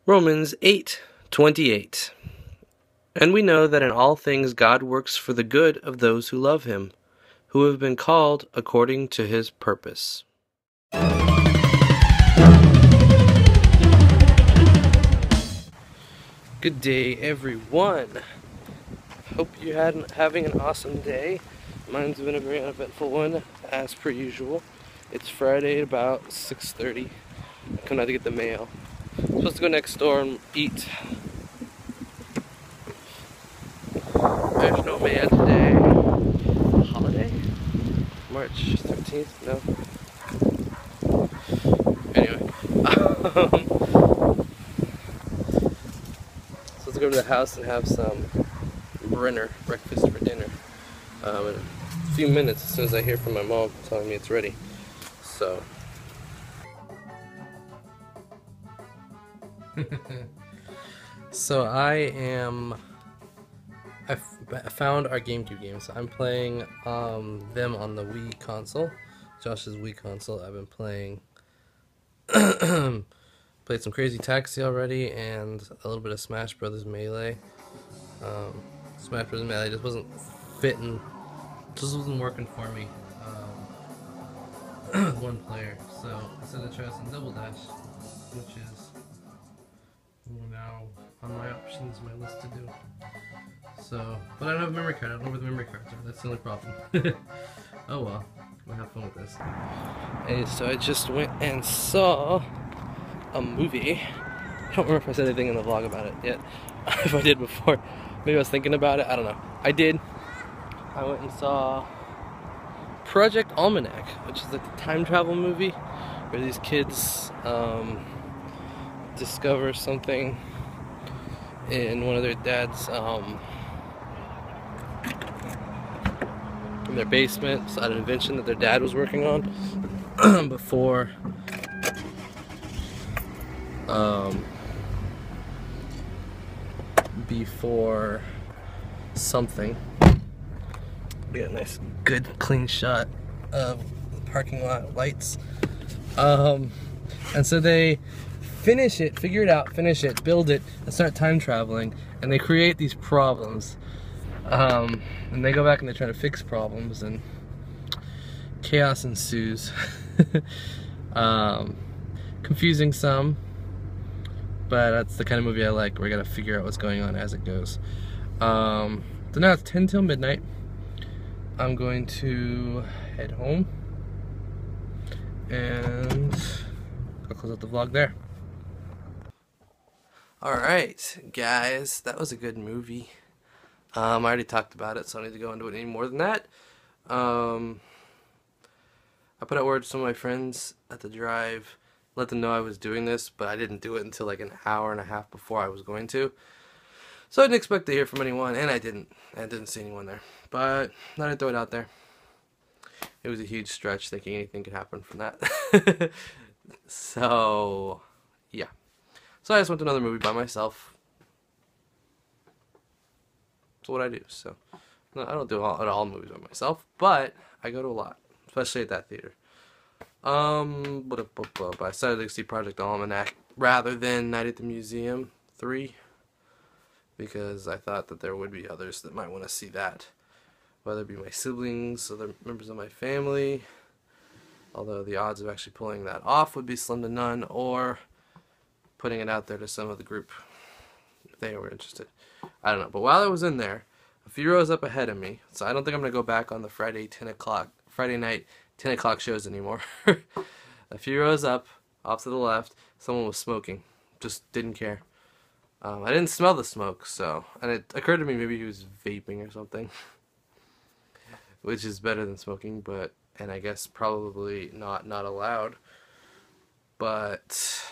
Romans 8:28. And we know that in all things God works for the good of those who love him, who have been called according to his purpose. Good day, everyone. Hope you're having an awesome day. Mine's been a very uneventful one, as per usual. It's Friday at about 6:30. I come out to get the mail. I'm supposed to go next door and eat. There's no man today. Holiday? March 13th? No. Anyway. So let's go to the house and have some Brinner breakfast for dinner. In a few minutes, as soon as I hear from my mom telling me it's ready. So. So I found our GameCube games. I'm playing them on the Wii console, Josh's Wii console. I've been playing, played some Crazy Taxi already, and a little bit of Smash Brothers Melee. Smash Brothers Melee just wasn't fitting, just wasn't working for me with one player. So I said to try some Double Dash, which is now on my options, my list to do. So, but I don't have a memory card. I don't know where the memory cards are. That's the only problem. Oh well, I'll have fun with this. And so I just went and saw a movie. I don't remember if I said anything in the vlog about it yet. If I did before, maybe I was thinking about it. I don't know. I did. I went and saw Project Almanac, which is like a time travel movie where these kids discover something in one of their dad's in their basement. It's an invention that their dad was working on before something. We got a nice good clean shot of the parking lot lights. And so they figure it out, finish it, build it, and start time traveling, and they create these problems. And they go back and they try to fix problems, and chaos ensues. Confusing some, but that's the kind of movie I like, where you gotta figure out what's going on as it goes. So now it's 10 till midnight. I'm going to head home, and I'll close out the vlog there. Alright, guys, that was a good movie. I already talked about it, so I don't need to go into it any more than that. I put out word to some of my friends at the drive, let them know I was doing this, but I didn't do it until like an hour and a half before I was going to. So I didn't expect to hear from anyone, and I didn't see anyone there. But I didn't throw it out there. It was a huge stretch thinking anything could happen from that. So, yeah. So I just went to another movie by myself. That's what I do. So no, I don't do all movies by myself, but I go to a lot, especially at that theater. But I decided to see Project Almanac rather than Night at the Museum 3, because I thought that there would be others that might want to see that, whether it be my siblings, other members of my family, although the odds of actually pulling that off would be slim to none, or putting it out there to some of the group if they were interested. I don't know. But while I was in there, a few rows up ahead of me, so I don't think I'm going to go back on the Friday night 10 o'clock shows anymore. A few rows up, off to the left, someone was smoking. Just didn't care. I didn't smell the smoke, so, and it occurred to me maybe he was vaping or something, which is better than smoking, but, and I guess probably not allowed, but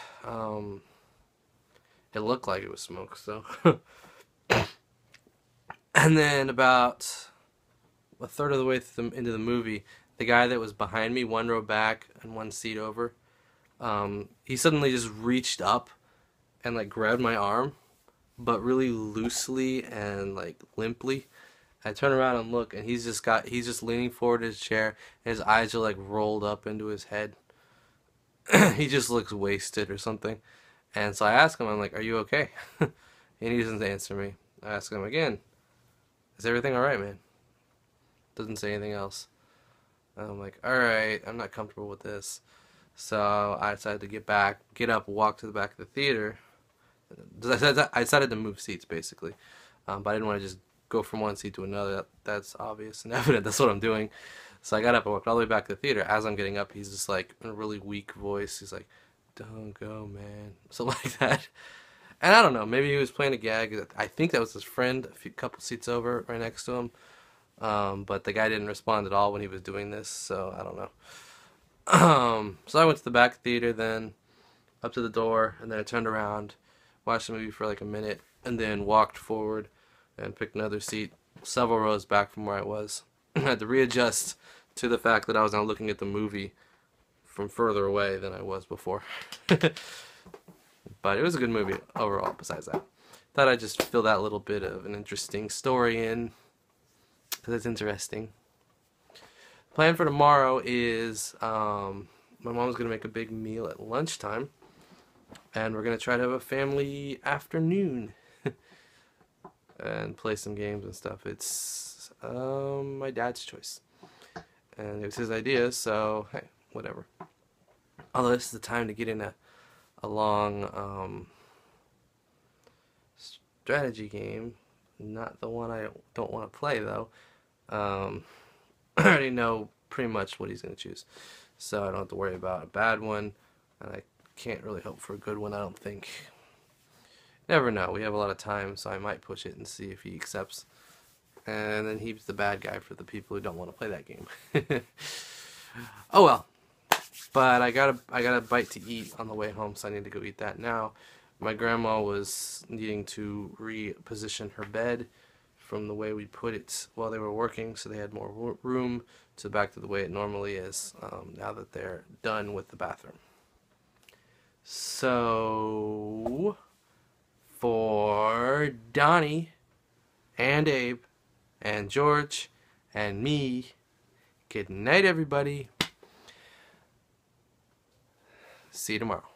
it looked like it was smoke, so. And then about a third of the way into the movie, the guy that was behind me, one row back and one seat over, he suddenly just reached up and like grabbed my arm, but really loosely and like limply. I turn around and look, and he's just leaning forward in his chair, and his eyes are like rolled up into his head. He just looks wasted or something. And so I ask him, I'm like, "Are you okay?" And he doesn't answer me. I ask him again, "Is everything all right, man?" Doesn't say anything else. And I'm like, "All right, I'm not comfortable with this." So I decided to get up, walk to the back of the theater. I decided to move seats basically, but I didn't want to just go from one seat to another. That's obvious and evident. That's what I'm doing. So I got up and walked all the way back to the theater. As I'm getting up, he's just like in a really weak voice. He's like, "Don't go, man," something like that. And I don't know. Maybe he was playing a gag. I think that was his friend, couple seats over, right next to him. But the guy didn't respond at all when he was doing this, so I don't know. So I went to the back theater, then up to the door, and then I turned around, watched the movie for like a minute, and then walked forward and picked another seat several rows back from where I was. I had to readjust to the fact that I was now looking at the movie from further away than I was before. But it was a good movie overall, besides that. Thought I'd just fill that little bit of an interesting story in, because it's interesting. Plan for tomorrow is my mom's going to make a big meal at lunchtime, and we're going to try to have a family afternoon and play some games and stuff. It's my dad's choice, and it was his idea, so hey, whatever. Although this is the time to get in a long strategy game. Not the one I don't want to play, though. I already know pretty much what he's going to choose, so I don't have to worry about a bad one, and I can't really hope for a good one, I don't think. Never know. We have a lot of time, so I might push it and see if he accepts. And then he's the bad guy for the people who don't want to play that game. Oh well. But I got a bite to eat on the way home, so I need to go eat that now. My grandma was needing to reposition her bed from the way we put it while they were working, so they had more room to back to the way it normally is now that they're done with the bathroom. So, for Donnie and Abe and George and me, good night, everybody. See you tomorrow.